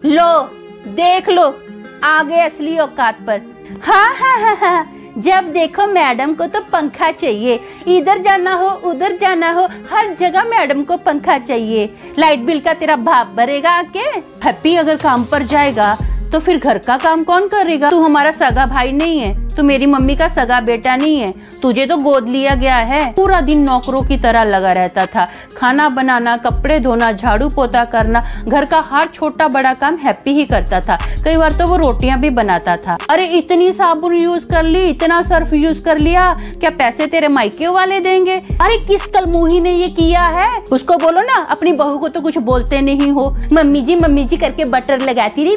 लो देख लो, आ गए असली औकात पर। हाँ हाँ हाँ हाँ, जब देखो मैडम को तो पंखा चाहिए, इधर जाना हो उधर जाना हो हर जगह मैडम को पंखा चाहिए। लाइट बिल का तेरा बाप भरेगा आके। हैप्पी अगर काम पर जाएगा तो फिर घर का काम कौन करेगा? तू हमारा सगा भाई नहीं है, तू मेरी मम्मी का सगा बेटा नहीं है, तुझे तो गोद लिया गया है। पूरा दिन नौकरों की तरह लगा रहता था, खाना बनाना, कपड़े धोना, झाड़ू पोता करना, घर का हर छोटा बड़ा काम हैप्पी ही करता था। कई बार तो वो रोटियां भी बनाता था। अरे इतनी साबुन यूज कर ली, इतना सर्फ यूज कर लिया, क्या पैसे तेरे मायके वाले देंगे? अरे किस कलमुही ने ये किया है? उसको बोलो ना, अपनी बहू को तो कुछ बोलते नहीं हो। मम्मी जी करके बटर लगाती रही,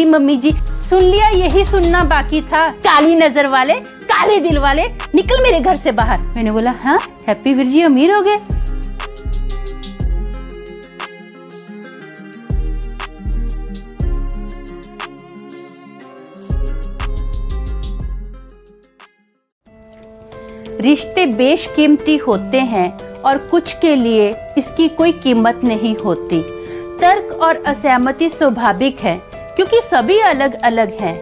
मम्मी जी। सुन लिया, यही सुनना बाकी था। काली नजर वाले, काले दिल वाले, निकल मेरे घर से बाहर। मैंने बोला हाँ, हैप्पी वीर जी अमीर हो गए। रिश्ते बेशकीमती होते हैं और कुछ के लिए इसकी कोई कीमत नहीं होती। तर्क और असहमति स्वाभाविक है क्योंकि सभी अलग अलग हैं।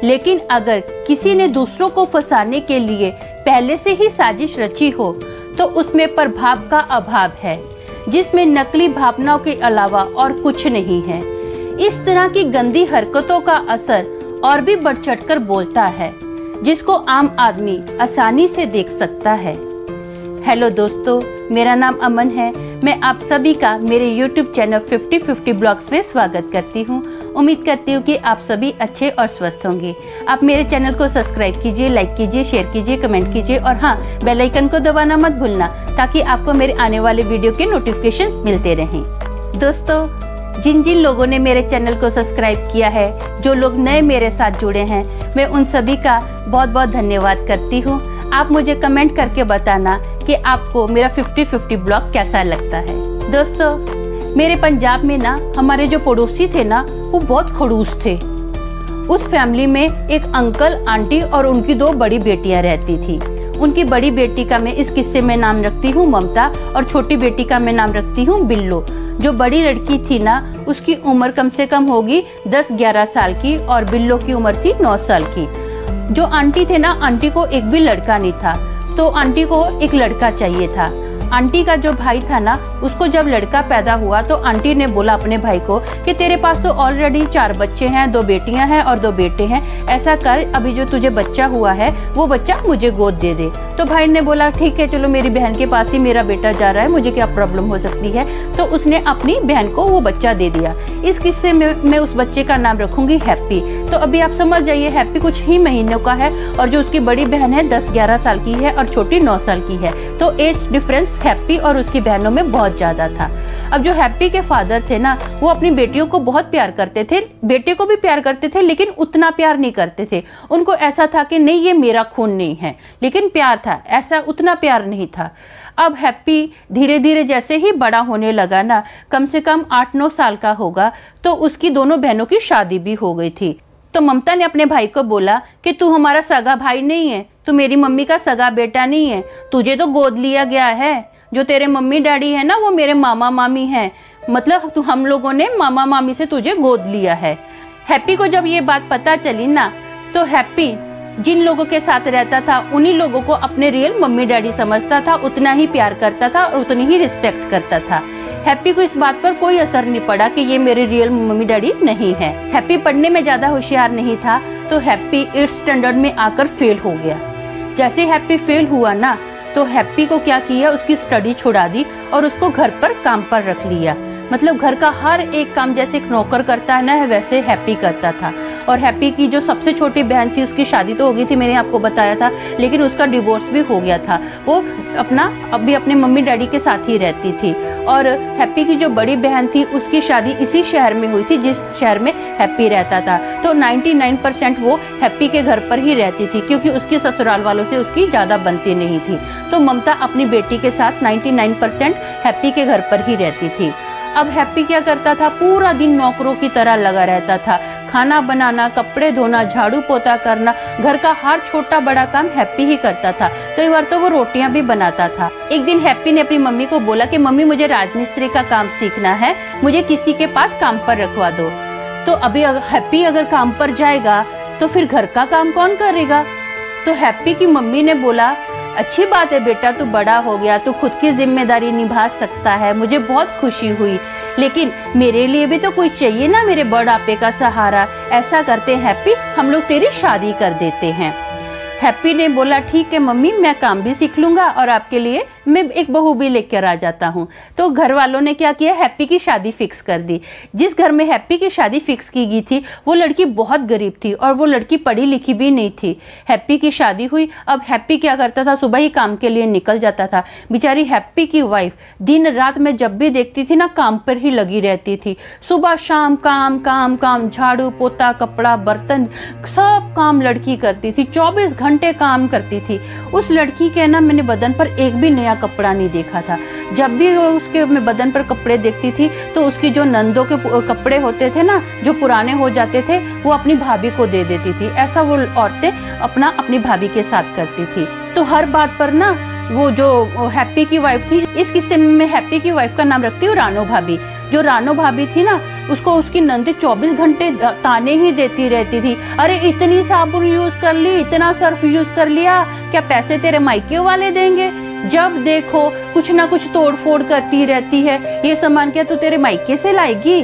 लेकिन अगर किसी ने दूसरों को फंसाने के लिए पहले से ही साजिश रची हो तो उसमें प्रभाव का अभाव है, जिसमें नकली भावनाओं के अलावा और कुछ नहीं है। इस तरह की गंदी हरकतों का असर और भी बढ़ चढ़कर बोलता है, जिसको आम आदमी आसानी से देख सकता है। हेलो दोस्तों, मेरा नाम अमन है। मैं आप सभी का मेरे YouTube चैनल 50-50 ब्लॉग्स में स्वागत करती हूँ। उम्मीद करती हूँ कि आप सभी अच्छे और स्वस्थ होंगे। आप मेरे चैनल को सब्सक्राइब कीजिए, लाइक कीजिए, शेयर कीजिए, कमेंट कीजिए और हाँ, बेल आइकन को दबाना मत भूलना ताकि आपको मेरे आने वाले वीडियो के नोटिफिकेशंस मिलते रहें। दोस्तों, जिन जिन लोगों ने मेरे चैनल को सब्सक्राइब किया है, जो लोग नए मेरे साथ जुड़े हैं, मैं उन सभी का बहुत बहुत धन्यवाद करती हूँ। आप मुझे कमेंट करके बताना कि आपको मेरा 50-50 ब्लॉग कैसा लगता है। दोस्तों, मेरे पंजाब में ना हमारे जो पड़ोसी थे ना, वो बहुत खड़ूस थे। उस फैमिली में एक अंकल, आंटी और उनकी 2 बड़ी बेटियां रहती थी। उनकी बड़ी बेटी का मैं इस किस्से में नाम रखती हूँ ममता और छोटी बेटी का मैं नाम रखती हूँ बिल्लो। जो बड़ी लड़की थी ना, उसकी उम्र कम से कम होगी 10-11 साल की और बिल्लो की उम्र थी 9 साल की। जो आंटी थे ना, आंटी को एक भी लड़का नहीं था, तो आंटी को एक लड़का चाहिए था। आंटी का जो भाई था ना, उसको जब लड़का पैदा हुआ तो आंटी ने बोला अपने भाई को कि तेरे पास तो ऑलरेडी 4 बच्चे हैं, 2 बेटियां हैं और 2 बेटे हैं, ऐसा कर अभी जो तुझे बच्चा हुआ है वो बच्चा मुझे गोद दे दे। तो भाई ने बोला ठीक है, चलो मेरी बहन के पास ही मेरा बेटा जा रहा है, मुझे क्या प्रॉब्लम हो सकती है। तो उसने अपनी बहन को वो बच्चा दे दिया। इस किस्से में मैं उस बच्चे का नाम रखूंगी हैप्पी। तो अभी आप समझ जाइए, हैप्पी कुछ ही महीनों का है और जो उसकी बड़ी बहन है 10-11 साल की है और छोटी 9 साल की है। तो एज डिफरेंस हैप्पी और उसकी बहनों में बहुत ज्यादा था। अब जो हैप्पी के फादर थे ना, वो अपनी बेटियों को बहुत प्यार करते थे, बेटे को भी प्यार करते थे, लेकिन उतना प्यार नहीं करते थे। उनको ऐसा था कि नहीं, ये मेरा खून नहीं है, लेकिन प्यार था, ऐसा उतना प्यार नहीं था। अब हैप्पी धीरे धीरे जैसे ही बड़ा होने लगा ना, कम से कम 8-9 साल का होगा, तो उसकी दोनों बहनों की शादी भी हो गई थी। तो ममता ने अपने भाई को बोला कि तू हमारा सगा भाई नहीं है, तू मेरी मम्मी का सगा बेटा नहीं है, तुझे तो गोद लिया गया है। जो तेरे मम्मी डैडी है ना, वो मेरे मामा मामी हैं, मतलब तू हम लोगों ने मामा मामी से तुझे गोद लिया है। हैप्पी को जब ये बात पता चली ना, तो हैप्पी जिन लोगों के साथ रहता था उन्हीं लोगों को अपने रियल मम्मी डैडी समझता था, उतना ही प्यार करता था और उतनी ही रिस्पेक्ट करता था। हैप्पी को इस बात पर कोई असर नहीं पड़ा कि ये मेरे रियल मम्मी डैडी नहीं है। हैप्पी पढ़ने में ज्यादा होशियार नहीं था, तो हैप्पी 8th स्टैंडर्ड में आकर फेल हो गया। जैसे हैप्पी फेल हुआ ना, तो हैप्पी को क्या किया, उसकी स्टडी छुड़ा दी और उसको घर पर काम पर रख लिया। मतलब घर का हर एक काम जैसे एक नौकर करता है ना, वैसे हैप्पी करता था। और हैप्पी की जो सबसे छोटी बहन थी, उसकी शादी तो हो गई थी, मैंने आपको बताया था, लेकिन उसका डिवोर्स भी हो गया था। वो अभी अपने मम्मी डैडी के साथ ही रहती थी। और हैप्पी की जो बड़ी बहन थी, उसकी शादी इसी शहर में हुई थी जिस शहर में हैप्पी रहता था। तो 99% वो हैप्पी के घर पर ही रहती थी, क्योंकि उसके ससुराल वालों से उसकी ज्यादा बनती नहीं थी। तो ममता अपनी बेटी के साथ 99% हैप्पी के घर पर ही रहती थी। अब हैप्पी क्या करता था, पूरा दिन नौकरों की तरह लगा रहता था। खाना बनाना, कपड़े धोना, झाड़ू पोता करना, घर का हर छोटा बड़ा काम हैप्पी ही करता था। कई बार तो वो रोटियां भी बनाता था। एक दिन हैप्पी ने अपनी मम्मी को बोला कि मम्मी मुझे राजमिस्त्री का काम सीखना है, मुझे किसी के पास काम पर रखवा दो। तो अभी हैप्पी अगर काम पर जाएगा तो फिर घर का काम कौन करेगा। तो हैप्पी की मम्मी ने बोला, अच्छी बात है बेटा, तू बड़ा हो गया, तू खुद की जिम्मेदारी निभा सकता है, मुझे बहुत खुशी हुई, लेकिन मेरे लिए भी तो कोई चाहिए ना, मेरे बुढ़ापे का सहारा। ऐसा करते हैं हैप्पी, हम लोग तेरी शादी कर देते हैं। हैप्पी ने बोला, ठीक है मम्मी, मैं काम भी सीख लूंगा और आपके लिए मैं एक बहू भी लेकर आ जाता हूँ। तो घर वालों ने क्या किया, हैप्पी की शादी फिक्स कर दी। जिस घर में हैप्पी की शादी फिक्स की गई थी वो लड़की बहुत गरीब थी और वो लड़की पढ़ी लिखी भी नहीं थी। हैप्पी की शादी हुई। अब हैप्पी क्या करता था, सुबह ही काम के लिए निकल जाता था। बेचारी हैप्पी की वाइफ दिन रात में जब भी देखती थी ना, काम पर ही लगी रहती थी। सुबह शाम काम काम काम, झाड़ू पोता कपड़ा बर्तन सब काम लड़की करती थी, 24 घंटे काम करती थी। उस लड़की के ना मैंने बदन पर एक भी नया कपड़ा नहीं देखा था। जब भी वो उसके बदन पर कपड़े देखती थी तो उसकी जो नंदों के कपड़े होते थे ना, जो पुराने हो जाते थे, वो अपनी भाभी को दे देती थी। ऐसा वो औरतें अपनी भाभी के साथ करती थी। तो हर बात पर ना वो जो हैप्पी की वाइफ थी, इस किस्से में हैप्पी की वाइफ का नाम रखती हूँ रानो भाभी। जो रानो भाभी थी ना, उसको उसकी नंदी 24 घंटे ताने ही देती रहती थी। अरे इतनी साबुन यूज कर ली, इतना सर्फ यूज कर लिया, क्या पैसे तेरे मायके वाले देंगे। जब देखो कुछ ना कुछ तोड़ फोड़ करती रहती है, ये सामान क्या तू तेरे मायके से लाएगी।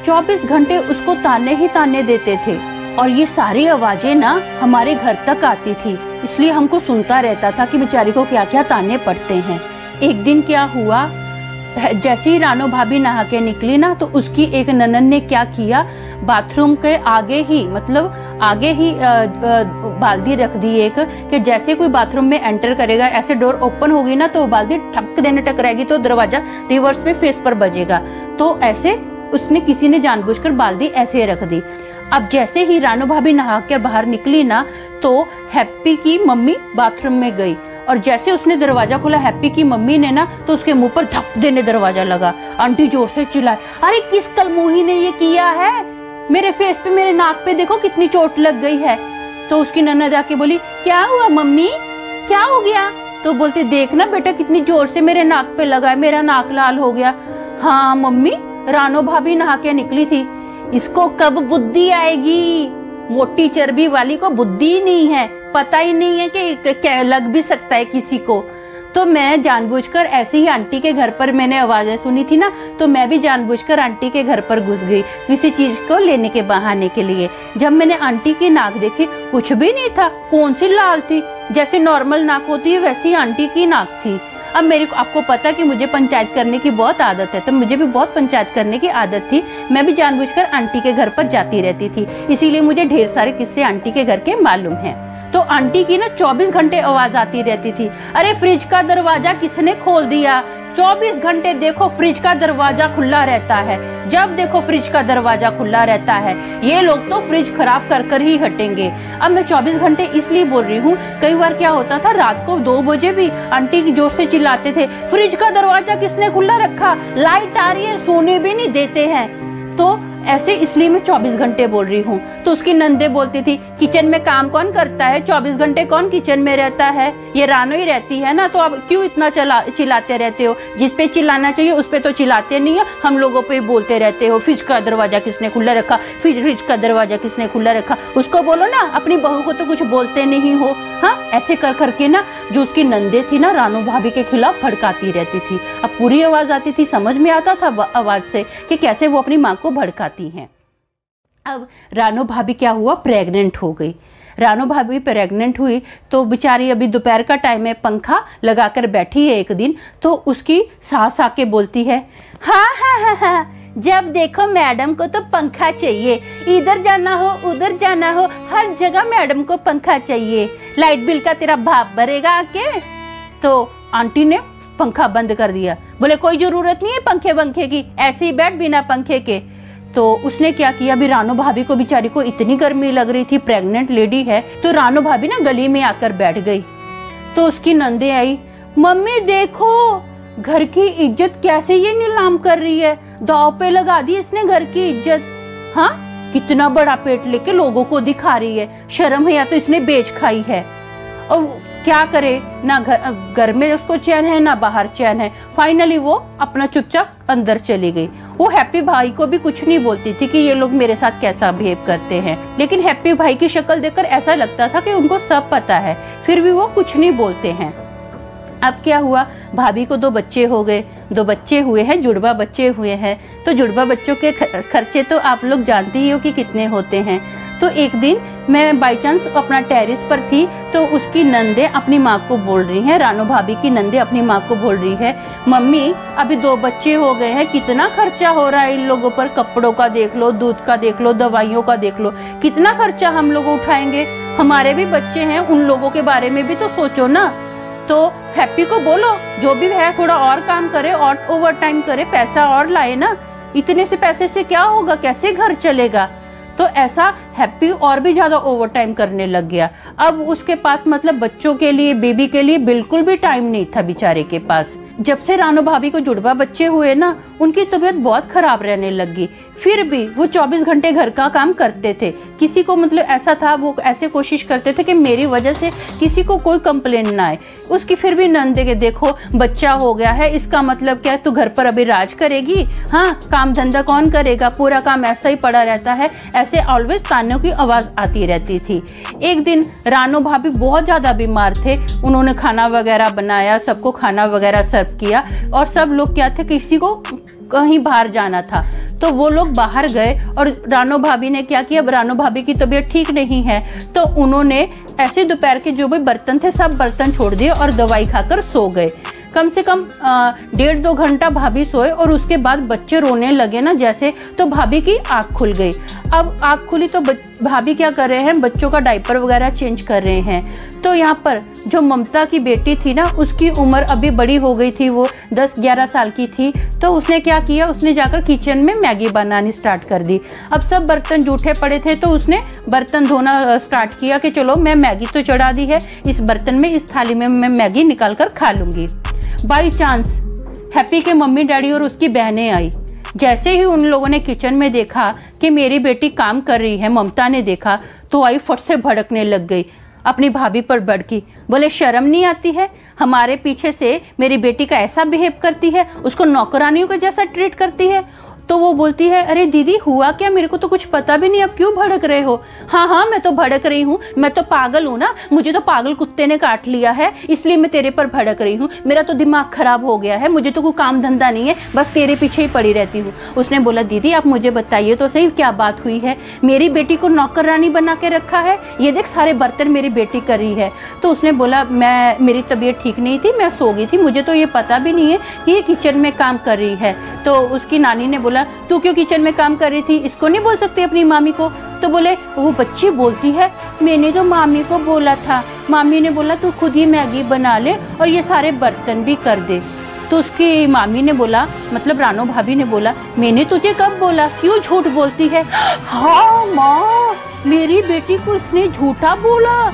24 घंटे उसको ताने ही ताने देते थे और ये सारी आवाजें ना हमारे घर तक आती थी, इसलिए हमको सुनता रहता था कि बेचारी को क्या क्या ताने पड़ते हैं। एक दिन क्या हुआ, जैसे ही रानो भाभी नहा के निकली ना, तो उसकी एक ननन ने क्या किया, बाथरूम के आगे ही बाल्टी रख दी एक, कि जैसे कोई बाथरूम में एंटर करेगा, ऐसे डोर ओपन होगी ना तो बाल्टी ठक देने टकराएगी तो दरवाजा रिवर्स में फेस पर बजेगा। तो ऐसे उसने किसी ने जानबूझकर बाल्टी ऐसे रख दी। अब जैसे ही रानो भाभी नहा कर बाहर निकली ना, तो हैप्पी की मम्मी बाथरूम में गई और जैसे उसने दरवाजा खोला, हैप्पी की मम्मी ने ना तो उसके मुंह पर धप देने दरवाजा लगा। आंटी जोर से चिल्लाए, अरे किस कलमुही ने ये किया है, मेरे फेस पे, मेरे नाक पे देखो कितनी चोट लग गई है। तो उसकी ननद आके बोली, क्या हुआ मम्मी, क्या हो गया। तो बोलती, देखना बेटा कितनी जोर से मेरे नाक पे लगा है, मेरा नाक लाल हो गया। हाँ मम्मी, रानो भाभी नहा के निकली थी, इसको कब बुद्धि आएगी, मोटी चर्बी वाली को बुद्धि नहीं है, पता ही नहीं है कि क्या लग भी सकता है किसी को। तो मैं जानबूझकर ऐसे ही आंटी के घर पर मैंने आवाजें सुनी थी ना, तो मैं भी जानबूझकर आंटी के घर पर घुस गई किसी चीज को लेने के बहाने के लिए। जब मैंने आंटी की नाक देखी, कुछ भी नहीं था, कौन सी लाल थी, जैसे नॉर्मल नाक होती है वैसी आंटी की नाक थी। अब आपको पता कि मुझे पंचायत करने की बहुत आदत है, तो मुझे भी बहुत पंचायत करने की आदत थी। मैं भी जानबूझकर आंटी के घर पर जाती रहती थी, इसीलिए मुझे ढेर सारे किस्से आंटी के घर के मालूम हैं। तो आंटी की ना 24 घंटे आवाज आती रहती थी, अरे फ्रिज का दरवाजा किसने खोल दिया। 24 घंटे देखो फ्रिज का दरवाजा खुला रहता है, जब देखो फ्रिज का दरवाजा खुला रहता है, ये लोग तो फ्रिज खराब कर कर ही हटेंगे। अब मैं 24 घंटे इसलिए बोल रही हूँ, कई बार क्या होता था, रात को 2 बजे भी आंटी की जोर से चिल्लाते थे, फ्रिज का दरवाजा किसने खुला रखा, लाइट आ रही है, सोने भी नहीं देते हैं। तो ऐसे इसलिए मैं 24 घंटे बोल रही हूँ। तो उसकी नंदे बोलती थी, किचन में काम कौन करता है, 24 घंटे कौन किचन में रहता है, ये रानो ही रहती है ना, तो अब क्यों इतना चिल्लाते रहते हो, जिस पे चिल्लाना चाहिए उस पे तो चिल्लाते नहीं हो, हम लोगों पे बोलते रहते हो, फ्रिज का दरवाजा किसने खुला रखा, फ्रिज का दरवाजा किसने खुला रखा। उसको बोलो ना, अपनी बहू को तो कुछ बोलते नहीं हो। हाँ, ऐसे कर करके ना जो उसकी नंदे थी ना, रानो भाभी के खिलाफ भड़काती रहती थी। अब पूरी आवाज आती थी, समझ में आता था आवाज से कि कैसे वो अपनी माँ को भड़काती हैं। अब रानो भाभी क्या हुआ, प्रेग्नेंट हो गई। रानो भाभी प्रेग्नेंट हुई तो बेचारी अभी दोपहर का टाइम है, पंखा लगाकर बैठी है एक दिन, तो उसकी सास आके बोलती है, हाँ हाँ हाँ हाँ, जब देखो मैडम को तो पंखा चाहिए, इधर जाना हो उधर जाना हो, हर जगह मैडम को पंखा चाहिए, लाइट बिल का तेरा बाप भरेगा आके। तो आंटी ने पंखा बंद कर दिया, बोले कोई जरूरत नहीं है पंखे वंखे की, ऐसे ही बैठ बिना पंखे के। तो उसने क्या किया, अभी रानो भाभी को बेचारी को इतनी गर्मी लग रही थी, प्रेग्नेंट लेडी है, तो रानो भाभी ना गली में आकर बैठ गई। तो उसकी नंदे आई, मम्मी देखो घर की इज्जत कैसे ये नीलाम कर रही है, दाव पे लगा दी इसने घर की इज्जत। हाँ, कितना बड़ा पेट लेके लोगों को दिखा रही है, शर्म है या तो इसने बेच खाई है। और क्या करे, ना घर में उसको चैन है ना बाहर चैन है। फाइनली वो अपना चुपचाप अंदर चली गई। वो हैप्पी भाई को भी कुछ नहीं बोलती थी कि ये लोग मेरे साथ कैसा बिहेव करते हैं, लेकिन हैप्पी भाई की शक्ल देखकर ऐसा लगता था कि उनको सब पता है, फिर भी वो कुछ नहीं बोलते हैं। अब क्या हुआ, भाभी को 2 बच्चे हो गए, 2 बच्चे हुए हैं, जुड़वा बच्चे हुए हैं। तो जुड़वा बच्चों के खर्चे तो आप लोग जानते ही हो कि कितने होते हैं। तो एक दिन मैं बाई चांस अपना टेरेस पर थी, तो उसकी नंदे अपनी माँ को बोल रही हैं, रानू भाभी की नंदे अपनी माँ को बोल रही है, मम्मी अभी 2 बच्चे हो गए हैं, कितना खर्चा हो रहा है इन लोगों पर, कपड़ों का देख लो, दूध का देख लो, दवाइयों का देख लो, कितना खर्चा हम लोग उठाएंगे, हमारे भी बच्चे हैं, उन लोगों के बारे में भी तो सोचो ना। तो हैप्पी को बोलो जो भी है थोड़ा और काम करे और ओवर टाइम करे, पैसा और लाए ना, इतने से पैसे से क्या होगा, कैसे घर चलेगा। तो ऐसा हैप्पी और भी ज्यादा ओवर टाइम करने लग गया। अब उसके पास मतलब बच्चों के लिए, बेबी के लिए बिल्कुल भी टाइम नहीं था बेचारे के पास। जब से रानू भाभी को जुड़वा बच्चे हुए ना, उनकी तबीयत बहुत खराब रहने लगी। फिर भी वो 24 घंटे घर का काम करते थे। किसी को मतलब ऐसा था, वो ऐसे कोशिश करते थे कि मेरी वजह से किसी को कोई कंप्लेन ना आए। उसकी फिर भी नंदे के देखो बच्चा हो गया है, इसका मतलब क्या है, तू घर पर अभी राज करेगी, हाँ काम धंधा कौन करेगा, पूरा काम ऐसा ही पड़ा रहता है। ऐसे ऑलवेज तानों की आवाज आती रहती थी। एक दिन रानू भाभी बहुत ज्यादा बीमार थे, उन्होंने खाना वगैरह बनाया, सबको खाना वगैरह सर्व किया, और सब लोग क्या थे, किसी को कहीं बाहर जाना था तो वो लोग बाहर गए। और रानू भाभी ने क्या किया, रानू भाभी की तबीयत ठीक नहीं है, तो उन्होंने ऐसे दोपहर के जो भी बर्तन थे सब बर्तन छोड़ दिए और दवाई खाकर सो गए। कम से कम 1.5-2 घंटा भाभी सोए, और उसके बाद बच्चे रोने लगे ना जैसे, तो भाभी की आँख खुल गई। अब आँख खुली तो भाभी क्या कर रहे हैं, बच्चों का डायपर वगैरह चेंज कर रहे हैं। तो यहाँ पर जो ममता की बेटी थी ना, उसकी उम्र अभी बड़ी हो गई थी, वो 10-11 साल की थी। तो उसने क्या किया, उसने जाकर किचन में मैगी बनानी स्टार्ट कर दी। अब सब बर्तन जूठे पड़े थे, तो उसने बर्तन धोना स्टार्ट किया कि चलो मैं मैगी तो चढ़ा दी है, इस बर्तन में, इस थाली में मैं मैगी निकाल कर खा लूँगी। बाई चांस हैप्पी के मम्मी डैडी और उसकी बहनें आई। जैसे ही उन लोगों ने किचन में देखा कि मेरी बेटी काम कर रही है, ममता ने देखा तो आई, फट से भड़कने लग गई, अपनी भाभी पर भड़की, बोले शर्म नहीं आती है, हमारे पीछे से मेरी बेटी का ऐसा बिहेव करती है, उसको नौकरानियों के जैसा ट्रीट करती है। तो वो बोलती है, अरे दीदी हुआ क्या, मेरे को तो कुछ पता भी नहीं, अब क्यों भड़क रहे हो। हाँ मैं तो भड़क रही हूँ, मैं तो पागल हूँ ना, मुझे तो पागल कुत्ते ने काट लिया है, इसलिए मैं तेरे पर भड़क रही हूँ, मेरा तो दिमाग खराब हो गया है, मुझे तो कोई काम धंधा नहीं है, बस तेरे पीछे ही पड़ी रहती हूँ। उसने बोला, दीदी आप मुझे बताइए तो सही क्या बात हुई है, मेरी बेटी को नौकरानी बना के रखा है, ये देख सारे बर्तन मेरी बेटी कर रही है। तो उसने बोला, मेरी तबीयत ठीक नहीं थी, मैं सो गई थी, मुझे तो ये पता भी नहीं है कि ये किचन में काम कर रही है। तो उसकी नानी ने बोला, तू क्यों किचन में काम कर रही थी, इसको नहीं बोल सकती अपनी मामी को। तो बोले, वो बच्ची बोलती है, मैंने तो मामी को बोला था, मामी ने बोला तू खुद ही मैगी बना ले और ये सारे बर्तन भी कर दे। तो उसकी मामी ने बोला, मतलब रानू भाभी ने बोला, मैंने तुझे कब बोला, क्यों झूठ बोलती है। हाँ माँ, मेरी बेटी को इसने झूठा बोला,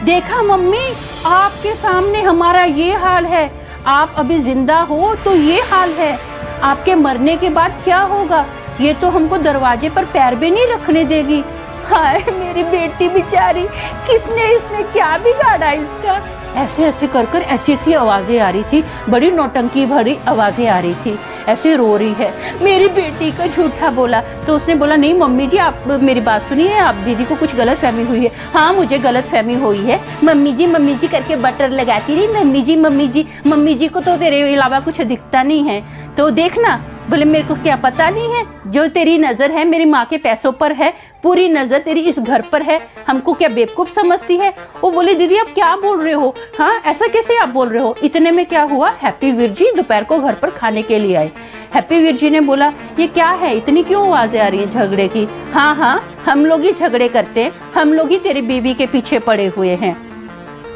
देखा मम्मी आपके सामने हमारा ये हाल है, आप अभी जिंदा हो तो ये हाल है, आपके मरने के बाद क्या होगा, ये तो हमको दरवाजे पर पैर भी नहीं रखने देगी। हाय मेरी बेटी बेचारी, इसने क्या बिगाड़ा इसका। ऐसे ऐसे कर ऐसी ऐसी आवाजें आ रही थी, बड़ी नौटंकी भरी आवाजें आ रही थी, ऐसे रो रही है, मेरी बेटी को झूठा बोला। तो उसने बोला, नहीं मम्मी जी आप मेरी बात सुनिए, आप दीदी को कुछ गलत फहमी हुई है। हाँ मुझे गलत फहमी हुई है, मम्मी जी करके बटर लगाती रही, मम्मी जी को तो तेरे अलावा कुछ दिखता नहीं है, तो देखना। बोले, मेरे को क्या पता नहीं है, जो तेरी नजर है मेरी माँ के पैसों पर है, पूरी नजर तेरी इस घर पर है, हमको क्या बेवकूफ समझती है। वो बोले, दीदी आप क्या बोल रहे हो, हाँ ऐसा कैसे आप बोल रहे हो। इतने में क्या हुआ, हैप्पी वीर जी दोपहर को घर पर खाने के लिए आए। हैप्पी वीर जी ने बोला, ये क्या है, इतनी क्यों आवाजें आ रही है झगड़े की। हाँ हम लोग ही झगड़े करते हैं, हम लोग ही तेरी बीवी के पीछे पड़े हुए हैं।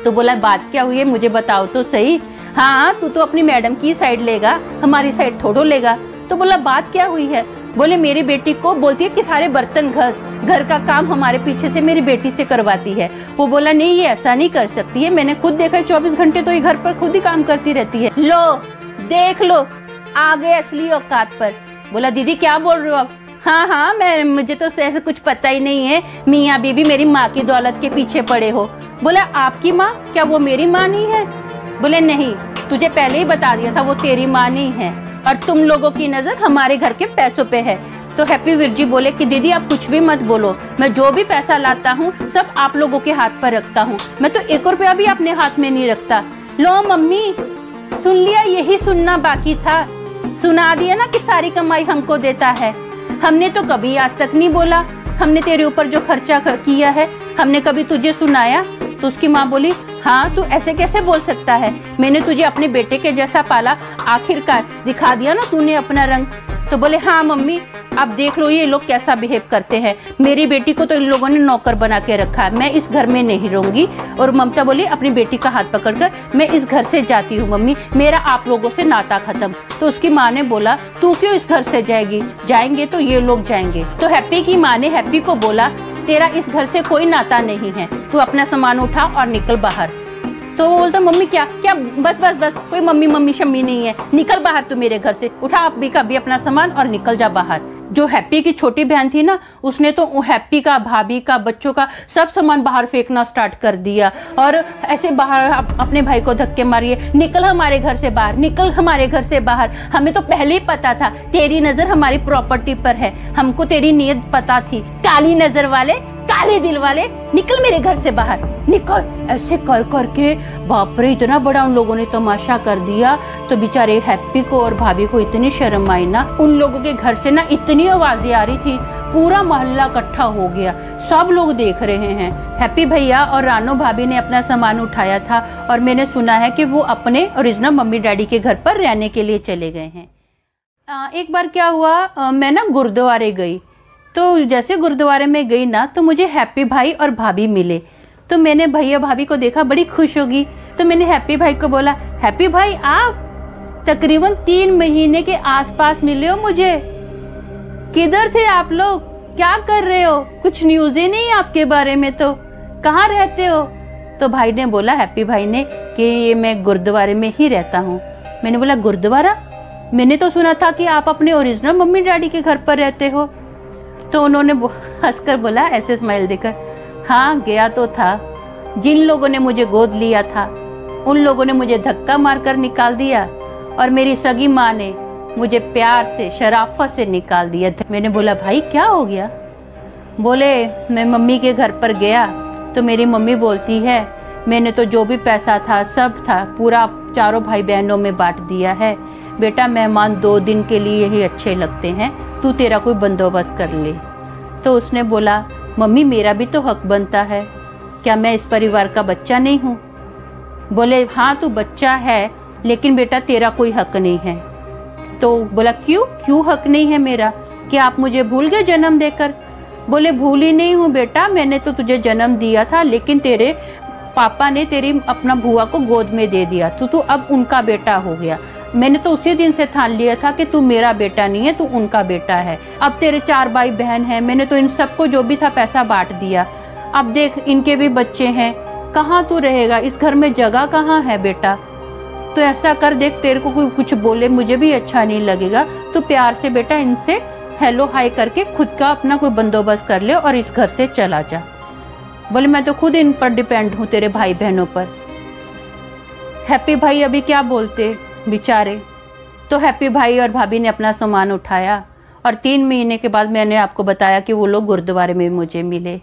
तो बोला, बात क्या हुई है मुझे बताओ तो सही। हाँ तू तो अपनी मैडम की साइड लेगा, हमारी साइड थोड़ो लेगा। तो बोला, बात क्या हुई है। बोले, मेरी बेटी को बोलती है कि सारे बर्तन घस, घर का काम हमारे पीछे से मेरी बेटी से करवाती है। वो बोला, नहीं ये ऐसा नहीं कर सकती है, मैंने खुद देखा है 24 घंटे तो ये घर पर खुद ही काम करती रहती है। लो देख लो, आ गए असली औकात पर। बोला, दीदी क्या बोल रहे हो आप। हाँ मुझे तो ऐसा कुछ पता ही नहीं है, मियाँ बीबी मेरी माँ की दौलत के पीछे पड़े हो। बोला आपकी माँ? क्या वो मेरी माँ नहीं है? बोले नहीं, तुझे पहले ही बता दिया था वो तेरी माँ नहीं है, और तुम लोगों की नजर हमारे घर के पैसों पे है। तो हैप्पी वीर जी बोले कि दीदी आप कुछ भी मत बोलो, मैं जो भी पैसा लाता हूँ सब आप लोगों के हाथ पर रखता हूँ, मैं तो 1 रुपया भी अपने हाथ में नहीं रखता। लो मम्मी, सुन लिया? यही सुनना बाकी था, सुना दिया ना कि सारी कमाई हमको देता है। हमने तो कभी आज तक नहीं बोला, हमने तेरे ऊपर जो खर्चा किया है हमने कभी तुझे सुनाया? तो उसकी माँ बोली हाँ, तू ऐसे कैसे बोल सकता है, मैंने तुझे अपने बेटे के जैसा पाला, आखिरकार दिखा दिया ना तूने अपना रंग। तो बोले हाँ मम्मी, आप देख लो ये लोग कैसा बिहेव करते हैं, मेरी बेटी को तो इन लोगों ने नौकर बना के रखा है, मैं इस घर में नहीं रहूंगी। और ममता बोली अपनी बेटी का हाथ पकड़कर मैं इस घर से जाती हूँ मम्मी, मेरा आप लोगों से नाता खत्म। तो उसकी माँ ने बोला तू क्यों इस घर से जाएगी, जाएंगे तो ये लोग जाएंगे। तो हैप्पी की माँ ने हैप्पी को बोला तेरा इस घर से कोई नाता नहीं है, तू अपना सामान उठा और निकल बाहर। तो वो बोलता मम्मी क्या क्या, बस बस बस, कोई मम्मी मम्मी शम्मी नहीं है, निकल बाहर तू मेरे घर से, उठा अभी का भी अपना सामान और निकल जा बाहर। जो हैप्पी की छोटी बहन थी ना, उसने तो हैप्पी का, भाभी का, बच्चों का सब सामान बाहर फेंकना स्टार्ट कर दिया और ऐसे बाहर अपने भाई को धक्के मारिए, निकल हमारे घर से बाहर, निकल हमारे घर से बाहर, हमें तो पहले ही पता था तेरी नजर हमारी प्रॉपर्टी पर है, हमको तेरी नीयत पता थी, काली नजर वाले, काले दिल वाले, निकल मेरे घर से बाहर, निकल। ऐसे कर करके बाप रे इतना बड़ा उन लोगों ने तमाशा कर दिया। तो बेचारे हैप्पी को और भाभी को इतनी शर्म आई ना, उन लोगों के घर से ना इतनी आवाजें आ रही थी, पूरा मोहल्ला इकट्ठा हो गया, सब लोग देख रहे हैं। हैप्पी भैया और रानो भाभी ने अपना सामान उठाया था और मैंने सुना है कि वो अपने ओरिजिनल मम्मी डैडी के घर पर रहने के लिए चले गए हैं। एक बार क्या हुआ, मैं ना गुरुद्वारे गई, तो जैसे गुरुद्वारे में गई ना तो मुझे हैप्पी भाई और भाभी मिले। तो मैंने भैया भाभी को देखा, बड़ी खुश होगी। तो मैंने हैप्पी भाई को बोला हैप्पी भाई आप तकरीबन 3 महीने के आसपास मिले हो मुझे, किधर थे आप लोग, क्या कर रहे हो, कुछ न्यूज ही नहीं आपके बारे में, तो कहाँ रहते हो? तो भाई ने बोला, हैप्पी भाई ने, कि ये मैं गुरुद्वारे में ही रहता हूँ। मैंने बोला गुरुद्वारा, मैंने तो सुना था कि आप अपने ओरिजिनल मम्मी डैडी के घर पर रहते हो। तो उन्होंने हंसकर बोला ऐसे स्माइल देकर, हाँ गया तो था, जिन लोगों ने मुझे गोद लिया था उन लोगों ने मुझे धक्का मारकर निकाल दिया और मेरी सगी माँ ने मुझे प्यार से शराफत से निकाल दिया। मैंने बोला भाई क्या हो गया? बोले मैं मम्मी के घर पर गया तो मेरी मम्मी बोलती है मैंने तो जो भी पैसा था सब था पूरा चारों भाई बहनों में बांट दिया है, बेटा मेहमान 2 दिन के लिए ही अच्छे लगते हैं, तू तेरा कोई बंदोबस्त कर ले। तो उसने बोला मम्मी मेरा भी तो हक बनता है, क्या मैं इस परिवार का बच्चा नहीं हूँ? बोले हाँ तू बच्चा है लेकिन बेटा तेरा कोई हक नहीं है। तो बोला क्यों हक नहीं है मेरा, कि आप मुझे भूल गए जन्म देकर? बोले भूल ही नहीं हूँ बेटा, मैंने तो तुझे जन्म दिया था लेकिन तेरे पापा ने तेरी अपना बुआ को गोद में दे दिया, तू अब उनका बेटा हो गया। मैंने तो उसी दिन से ठान लिया था कि तू मेरा बेटा नहीं है, तू उनका बेटा है। अब तेरे 4 भाई बहन हैं, मैंने तो इन सबको जो भी था पैसा बांट दिया, अब देख इनके भी बच्चे हैं, कहाँ तू रहेगा, इस घर में जगह कहाँ है बेटा? तो ऐसा कर देख, तेरे को कोई कुछ बोले मुझे भी अच्छा नहीं लगेगा, तो प्यार से बेटा इनसे हेलो हाय करके खुद का अपना कोई बंदोबस्त कर ले और इस घर से चला जा। बोले मैं तो खुद इन पर डिपेंड हूँ, तेरे भाई बहनों पर। हैप्पी भाई अभी क्या बोलते बेचारे। तो हैप्पी भाई और भाभी ने अपना सामान उठाया और 3 महीने के बाद मैंने आपको बताया कि वो लोग गुरुद्वारे में मुझे मिले।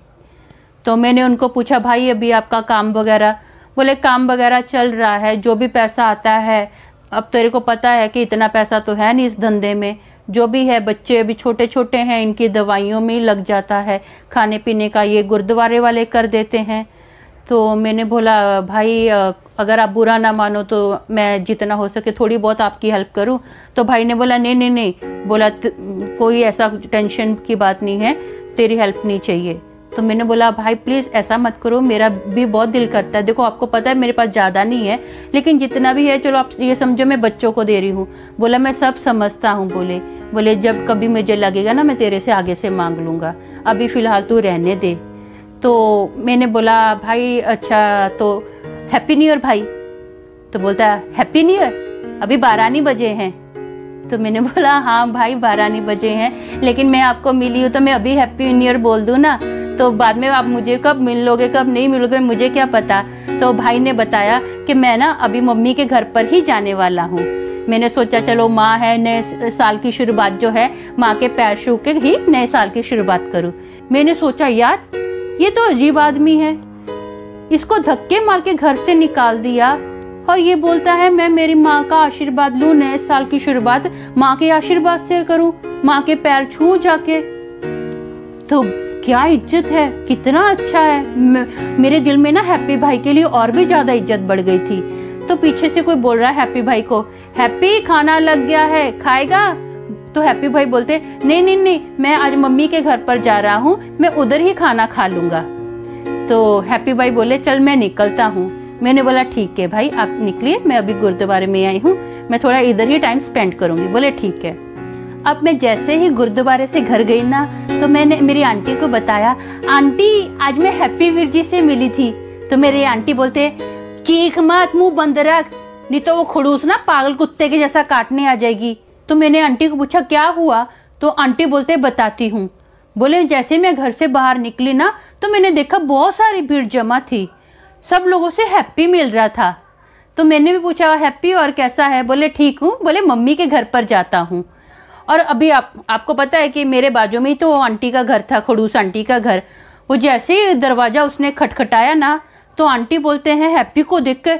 तो मैंने उनको पूछा भाई अभी आपका काम वगैरह? बोले काम वगैरह चल रहा है, जो भी पैसा आता है, अब तेरे को पता है कि इतना पैसा तो है नहीं इस धंधे में, जो भी है बच्चे अभी छोटे छोटे हैं, इनकी दवाइयों में लग जाता है, खाने पीने का ये गुरुद्वारे वाले कर देते हैं। तो मैंने बोला भाई अगर आप बुरा ना मानो तो मैं जितना हो सके थोड़ी बहुत आपकी हेल्प करूं। तो भाई ने बोला नहीं, बोला कोई ऐसा टेंशन की बात नहीं है, तेरी हेल्प नहीं चाहिए। तो मैंने बोला भाई प्लीज़ ऐसा मत करो, मेरा भी बहुत दिल करता है, देखो आपको पता है मेरे पास ज़्यादा नहीं है लेकिन जितना भी है चलो आप ये समझो मैं बच्चों को दे रही हूँ। बोला मैं सब समझता हूँ। बोले जब कभी मुझे लगेगा ना मैं तेरे से आगे से मांग लूँगा, अभी फ़िलहाल तू रहने दे। तो मैंने बोला भाई अच्छा तो हैप्पी न्यू ईयर भाई। तो बोलता हैप्पी न्यू ईयर, अभी 12 नहीं बजे हैं। तो मैंने बोला हाँ भाई 12 नहीं बजे हैं, लेकिन मैं आपको मिली हूँ तो मैं अभी हैप्पी न्यू ईयर बोल दूँ ना? तो बाद में आप मुझे कब मिल लोगे कब नहीं मिलोगे मुझे क्या पता। तो भाई ने बताया कि मैं ना अभी मम्मी के घर पर ही जाने वाला हूँ। मैंने सोचा चलो माँ है, नए साल की शुरुआत जो है माँ के पैर छू के ही नए साल की शुरुआत करूँ। मैंने सोचा यार ये तो अजीब आदमी है, इसको धक्के मार के घर से निकाल दिया और ये बोलता है मैं मेरी माँ का आशीर्वाद लूं, नए साल की शुरुआत माँ के आशीर्वाद से करूं, माँ के पैर छू जाके। तो क्या इज्जत है, कितना अच्छा है। मेरे दिल में ना हैप्पी भाई के लिए और भी ज्यादा इज्जत बढ़ गई थी। तो पीछे से कोई बोल रहा है हैप्पी भाई को, हैप्पी खाना लग गया है खाएगा। तो हैप्पी भाई बोलते नहीं नहीं नहीं, मैं आज मम्मी के घर पर जा रहा हूँ, मैं उधर ही खाना खा लूंगा। तो हैप्पी भाई बोले चल मैं निकलता हूँ। मैंने बोला ठीक है भाई आप निकलिए, मैं अभी गुरुद्वारे में आई हूँ, मैं थोड़ा इधर ही टाइम स्पेंड करूंगी। बोले ठीक है। अब मैं जैसे ही गुरुद्वारे से घर गई ना तो मैंने मेरी आंटी को बताया, आंटी आज मैं हैप्पी वीर जी से मिली थी। तो मेरी आंटी बोलते चीख मत, मुंह बंद रख, नहीं तो वो खड़ूस ना पागल कुत्ते के जैसा काटने आ जाएगी। तो मैंने आंटी को पूछा क्या हुआ। तो आंटी बोलते बताती हूँ। बोले जैसे मैं घर से बाहर निकली ना तो मैंने देखा बहुत सारी भीड़ जमा थी, सब लोगों से हैप्पी मिल रहा था। तो मैंने भी पूछा हैप्पी और कैसा है। बोले ठीक हूँ, बोले मम्मी के घर पर जाता हूँ। और अभी आपको पता है कि मेरे बाजू में ही तो आंटी का घर था, खड़ूस आंटी का घर। वो जैसे ही दरवाजा उसने खटखटाया ना तो आंटी बोलते हैं हैप्पी को देख के,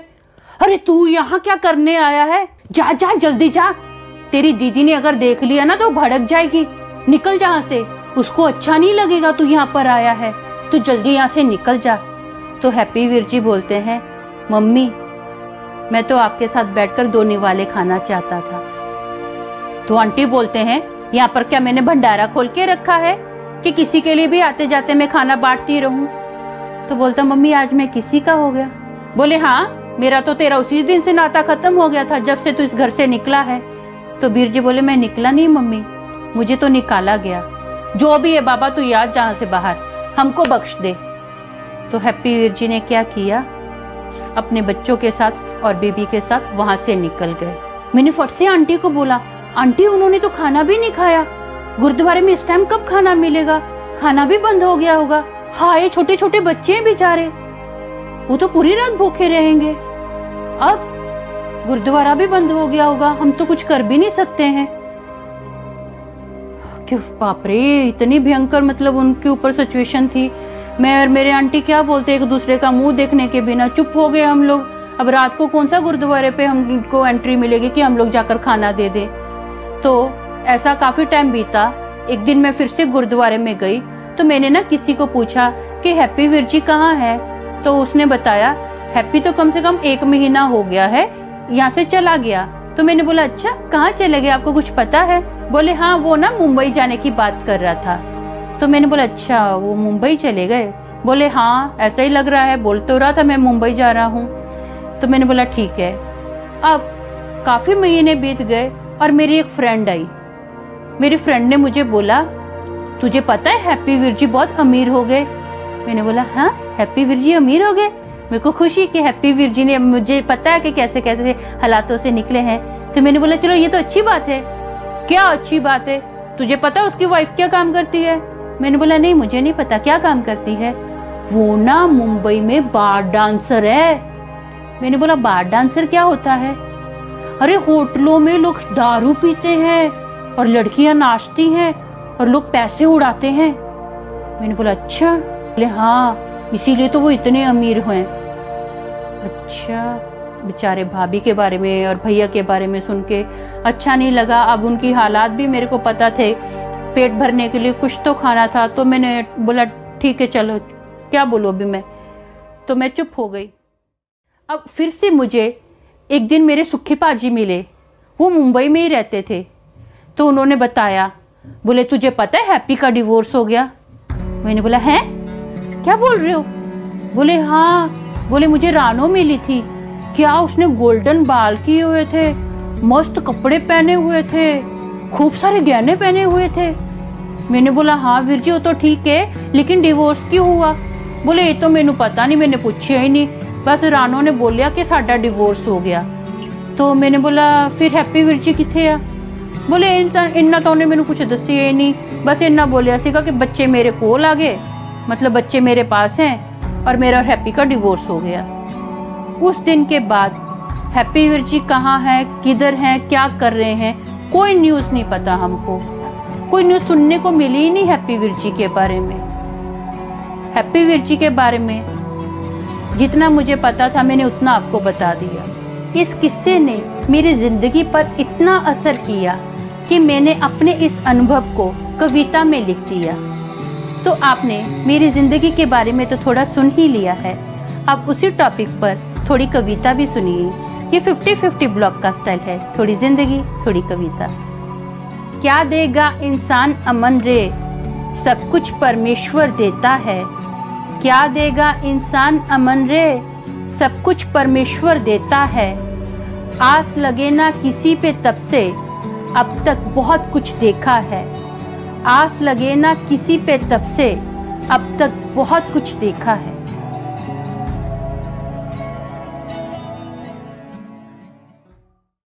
अरे तू यहाँ क्या करने आया है, जा जा जल्दी जा, तेरी दीदी ने अगर देख लिया ना तो भड़क जाएगी, निकल जहाँ से, उसको अच्छा नहीं लगेगा तू यहाँ पर आया है, तू जल्दी यहाँ से निकल जा। तो हैप्पी वीर जी बोलते हैं मम्मी मैं तो आपके साथ बैठकर 2 निवाले खाना चाहता था। तो आंटी बोलते हैं यहाँ पर क्या मैंने भंडारा खोल के रखा है कि किसी के लिए भी आते जाते मैं खाना बांटती रहूं। तो बोलता मम्मी आज मैं किसी का हो गया। बोले हाँ मेरा तो तेरा उसी दिन से नाता खत्म हो गया था जब से तू इस घर से निकला है। तो वीर जी बोले मैं निकला नहीं मम्मी, मुझे तो निकाला गया। जो भी है बाबा तू याद जहाँ से बाहर, हमको बख्श दे। तो हैप्पी वीर जी ने क्या किया, अपने बच्चों के साथ और बेबी के साथ वहां से निकल गए। मैंने फट से आंटी को बोला आंटी उन्होंने तो खाना भी नहीं खाया, गुरुद्वारे में इस टाइम कब खाना मिलेगा, खाना भी बंद हो गया होगा। हाँ ये छोटे छोटे बच्चे हैं बेचारे, वो तो पूरी रात भूखे रहेंगे। अब गुरुद्वारा भी बंद हो गया होगा, हम तो कुछ कर भी नहीं सकते हैं। क्यों बाप रे, इतनी भयंकर मतलब उनके ऊपर सिचुएशन थी। मैं और मेरे आंटी क्या बोलते, एक दूसरे का मुंह देखने के बिना चुप हो गए हम लोग। अब रात को कौन सा गुरुद्वारे पे हमको एंट्री मिलेगी कि हम लोग जाकर खाना दे दे। तो ऐसा काफी टाइम बीता। एक दिन मैं फिर से गुरुद्वारे में गई तो मैंने ना किसी को पूछा कि हैप्पी वीर जी कहाँ है। तो उसने बताया हैप्पी तो कम से कम 1 महीना हो गया है यहाँ से चला गया। तो मैंने बोला अच्छा कहाँ चले गए, आपको कुछ पता है। बोले हाँ वो ना मुंबई जाने की बात कर रहा था। तो मैंने बोला अच्छा वो मुंबई चले गए। बोले हाँ ऐसा ही लग रहा है, बोल तो रहा था मैं मुंबई जा रहा हूँ। तो मैंने बोला ठीक है। अब काफी महीने बीत गए और मेरी एक फ्रेंड आई। मेरी फ्रेंड ने मुझे बोला तुझे पता है हैप्पी वीर जी बहुत अमीर हो गए। मैंने बोला हाँ हैप्पी वीर जी अमीर हो गए। मेरे को खुशी कि हैप्पी वीर जी ने, मुझे पता है कि कैसे कैसे हालातों से निकले हैं। तो मैंने बोला चलो ये तो अच्छी बात है। क्या अच्छी बात है, तुझे पता है उसकी वाइफ क्या काम करती है। मैंने बोला नहीं मुझे नहीं पता, क्या काम करती है। वो ना मुंबई में बार डांसर है। मैंने बोला बार डांसर क्या होता है। अरे होटलों में लोग दारू पीते हैं और लड़कियां नाचती हैं और लोग पैसे उड़ाते हैं। मैंने बोला अच्छा। बोले हाँ इसीलिए तो वो इतने अमीर हुए। अच्छा, बेचारे भाभी के बारे में और भैया के बारे में सुन के अच्छा नहीं लगा। अब उनकी हालात भी मेरे को पता थे, पेट भरने के लिए कुछ तो खाना था। तो मैंने बोला ठीक है चलो क्या बोलूं अभी मैं, तो मैं चुप हो गई। अब फिर से मुझे एक दिन मेरे सुखी पाजी मिले, वो मुंबई में ही रहते थे। तो उन्होंने बताया, बोले तुझे पता है हैप्पी का डिवोर्स हो गया। मैंने बोला है क्या बोल रहे हो। बोले हाँ, बोले मुझे रानो मिली थी, क्या उसने गोल्डन बाल किए हुए थे, मस्त कपड़े पहने हुए थे, खूब सारे गहने पहने हुए थे। मैंने बोला हाँ वीर जी वो तो ठीक है, लेकिन डिवोर्स क्यों हुआ। बोले ये तो मैंने पता नहीं, मैंने पूछा ही नहीं, बस रानो ने बोलिया कि साडा डिवोर्स हो गया। तो मैंने बोला फिर हैप्पी वीर जी किथे आ। बोले इन्ना तो उन्हें मैंने कुछ दसिया ही नहीं, बस इन्ना बोलिया सीगा कि बच्चे मेरे कोल आ गए मतलब बच्चे मेरे पास हैं और मेरा और हैप्पी का डिवोर्स हो गया। उस दिन के बाद हैप्पी वीर जी कहाँ हैं, किधर हैं, क्या कर रहे हैं, कोई न्यूज़ नहीं पता हमको। कोई न्यूज़ सुनने को मिली ही नहीं हैप्पी वीर जी के बारे में। हैप्पी वीर जी के बारे में जितना मुझे पता था मैंने उतना आपको बता दिया। इस किस्से ने मेरी जिंदगी पर इतना असर किया कि मैंने अपने इस अनुभव को कविता में लिख दिया। तो आपने मेरी जिंदगी के बारे में तो थोड़ा सुन ही लिया है, अब उसी टॉपिक पर थोड़ी कविता भी सुनिए। ये 50-50 ब्लॉग का स्टाइल है, थोड़ी जिंदगी थोड़ी कविता। क्या देगा इंसान अमन रे, सब कुछ परमेश्वर देता है। क्या देगा इंसान अमन रे, सब कुछ परमेश्वर देता है। आस लगे ना किसी पे तब से, अब तक बहुत कुछ देखा है। आस लगे ना किसी पे तब से, अब तक बहुत कुछ देखा है।